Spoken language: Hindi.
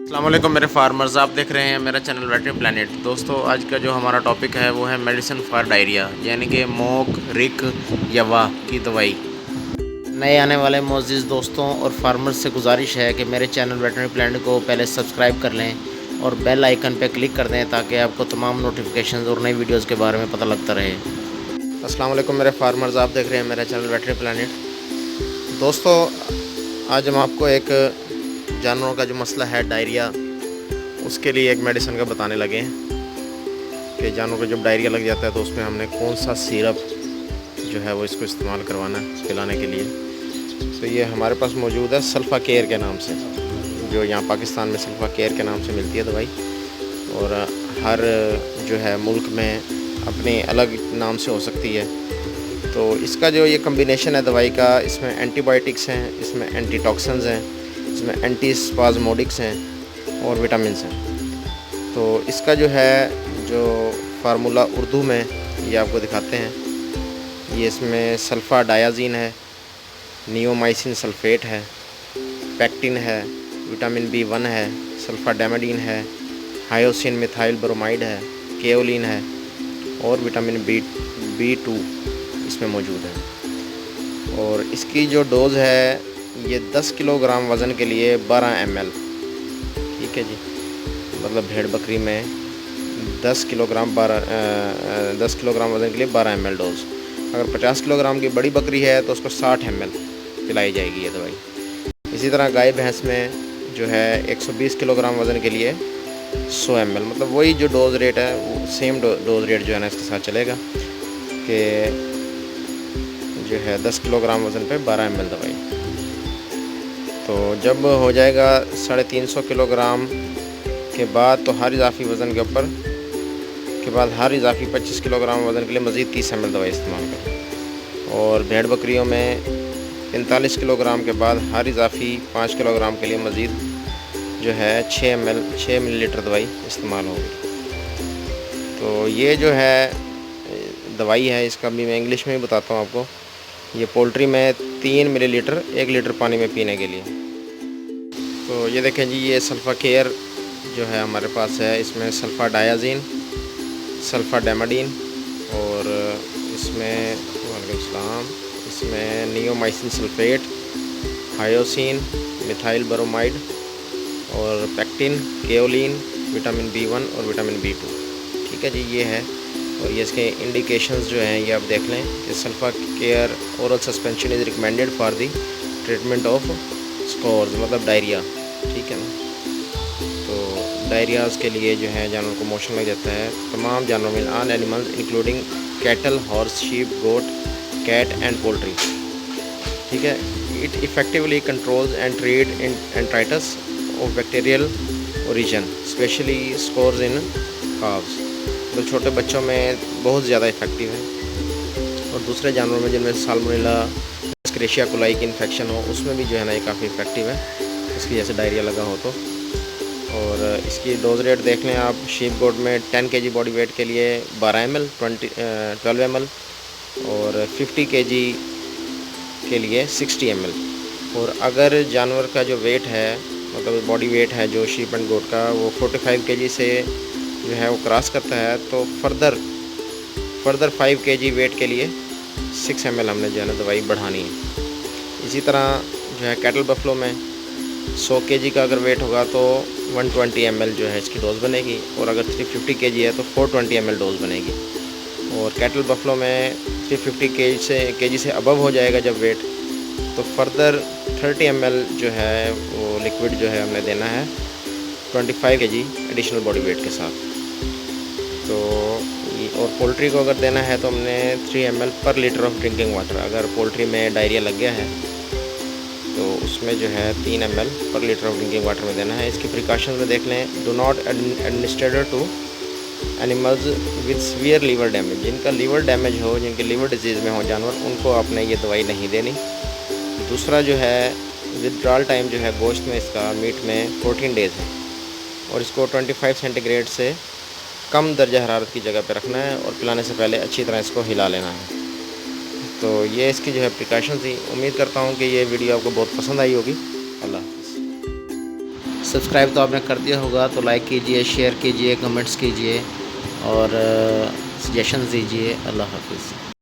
अस्सलाम वालेकुम मेरे फार्मर्स, आप देख रहे हैं मेरा चैनल वेटरी प्लानिट। दोस्तों, आज का जो हमारा टॉपिक है वो है मेडिसिन फॉर डायरिया, यानी कि मोक, रिक या वाह की दवाई। नए आने वाले मोअज़्ज़िज़ दोस्तों और फार्मर्स से गुजारिश है कि मेरे चैनल वेटरी प्लानिट को पहले सब्सक्राइब कर लें और बेल आइकन पर क्लिक कर दें ताकि आपको तमाम नोटिफिकेशन और नई वीडियोज़ के बारे में पता लगता रहे। अस्सलाम वालेकुम मेरे फार्मर्स, आप देख रहे हैं मेरा चैनल वेटरी प्लानिट। दोस्तों, आज हम आपको एक जानवरों का जो मसला है डायरिया, उसके लिए एक मेडिसिन का बताने लगे हैं कि जानवरों को जब डायरिया लग जाता है तो उसमें हमने कौन सा सिरप जो है वो इसको इस्तेमाल करवाना है पिलाने के लिए। तो ये हमारे पास मौजूद है सल्फा केयर के नाम से, जो यहाँ पाकिस्तान में सल्फा केयर के नाम से मिलती है दवाई, और हर जो है मुल्क में अपने अलग नाम से हो सकती है। तो इसका जो ये कम्बिनेशन है दवाई का, इसमें एंटीबायोटिक्स हैं, इसमें एंटीटॉक्सिन्स हैं, इसमें एंटीस्पाज़मोडिक्स हैं और विटामिन्स हैं। तो इसका जो है जो फार्मूला उर्दू में ये आपको दिखाते हैं, ये इसमें सल्फ़ा डायाज़ीन है, नियोमाइसिन सल्फ़ेट है, पैक्टिन है, विटामिन B1 है, सल्फ़ा डैमाडीन है, हायोसिन मिथाइल ब्रोमाइड है, केओलिन है और विटामिन B2 इसमें मौजूद है। और इसकी जो डोज़ है ये 10 किलोग्राम वज़न के लिए 12 ml, ठीक है जी। मतलब भेड़ बकरी में 10 किलोग्राम वज़न के लिए 12 ml डोज़। अगर 50 किलोग्राम की बड़ी बकरी है तो उसको 60 ml पिलाई जाएगी ये दवाई। इसी तरह गाय भैंस में जो है 120 किलोग्राम वज़न के लिए 100 ml, मतलब वही जो डोज़ रेट है वो सेम डोज़ रेट जो है ना इसके साथ चलेगा कि जो है 10 किलोग्राम वज़न पे 12 ml दवाई। तो जब हो जाएगा 350 किलोग्राम के बाद तो हर इजाफी वज़न के ऊपर के बाद हर इजाफी 25 किलोग्राम वज़न के लिए मज़ीद 30 ml दवाई इस्तेमाल करें। और भेड़ बकरियों में 45 किलोग्राम के बाद हर इजाफी 5 किलोग्राम के लिए मज़ीद जो है 6 मिलीलीटर दवाई इस्तेमाल होगी। तो ये जो है दवाई है, इसका भी मैं इंग्लिश में ही बताता हूँ आपको। ये पोल्ट्री में 3 मिलीलीटर 1 लीटर पानी में पीने के लिए। तो ये देखें जी, ये सल्फ़ा केयर जो है हमारे पास है, इसमें सल्फ़ा डायाज़ीन, सल्फ़ा डैमाडीन और इसमें neomycin sulphate, hyoscine methyl bromide और पैक्टिन, केओलिन, विटामिन B1 और विटामिन B2, ठीक है जी। ये है, और ये इसके इंडिकेशंस जो हैं ये आप देख लें कि Sulfa Care oral suspension is recommended for the treatment of scours, मतलब डायरिया, ठीक है ना। तो डायरियाज़ के लिए जो है जानवरों को मोशन लग जाता है, तमाम जानवरों में, all animals including cattle, horse, sheep, goat, cat and poultry, ठीक है। It effectively controls and treat enteritis of bacterial origin, specially scours in calves. तो छोटे बच्चों में बहुत ज़्यादा इफ़ेक्टिव है, और दूसरे जानवरों में जिनमें साल्मोनेला, एस्क्रेशिया कोलाई की इन्फेक्शन हो, उसमें भी जो है ना ये काफ़ी इफ़ेक्टिव है, इसकी जैसे डायरिया लगा हो तो। और इसकी डोज रेट देख लें आप, शीप गोट में 10 kg बॉडी वेट के लिए 12 ml, 12 ml, और 50 kg के लिए 60 ml। और अगर जानवर का जो वेट है, मतलब बॉडी वेट है जो शीप एंड गोट का, वो 45 kg से जो है वो क्रॉस करता है तो फर्दर 5 kg वेट के लिए 6 ml हमने जो है ना दवाई बढ़ानी है। इसी तरह जो है कैटल बफलो में 100 kg का अगर वेट होगा तो 120 ml जो है इसकी डोज़ बनेगी, और अगर 350 kg है तो 420 ml डोज़ बनेगी। और कैटल बफलो में 350 kg से अबव हो जाएगा जब वेट, तो फर्दर 30 ml जो है वो लिक्विड जो है हमने देना है 25 kg एडिशनल बॉडी वेट के साथ। तो और पोल्ट्री को अगर देना है तो हमने 3 ml पर लीटर ऑफ ड्रिंकिंग वाटर, अगर पोल्ट्री में डायरिया लग गया है तो उसमें जो है 3 ml पर लीटर ऑफ ड्रिंकिंग वाटर में देना है। इसकी प्रिकॉशंस में देख लें, do not administer to animals with severe liver damage, जिनका लीवर डैमेज हो, जिनके लीवर डिजीज़ में हो जानवर, उनको आपने ये दवाई नहीं देनी। दूसरा जो है विथड्रॉल टाइम जो है गोश्त में, इसका मीट में 14 डेज़ है, और इसको 25 सेंटीग्रेड से कम दर्जा हरारत की जगह पे रखना है, और पिलाने से पहले अच्छी तरह इसको हिला लेना है। तो ये इसकी जो है प्रिकॉशन थी। उम्मीद करता हूँ कि ये वीडियो आपको बहुत पसंद आई होगी। अल्लाह हाफ़िज़। सब्सक्राइब तो आपने कर दिया होगा, तो लाइक कीजिए, शेयर कीजिए, कमेंट्स कीजिए और सजेशंस दीजिए। अल्लाह हाफ़िज़।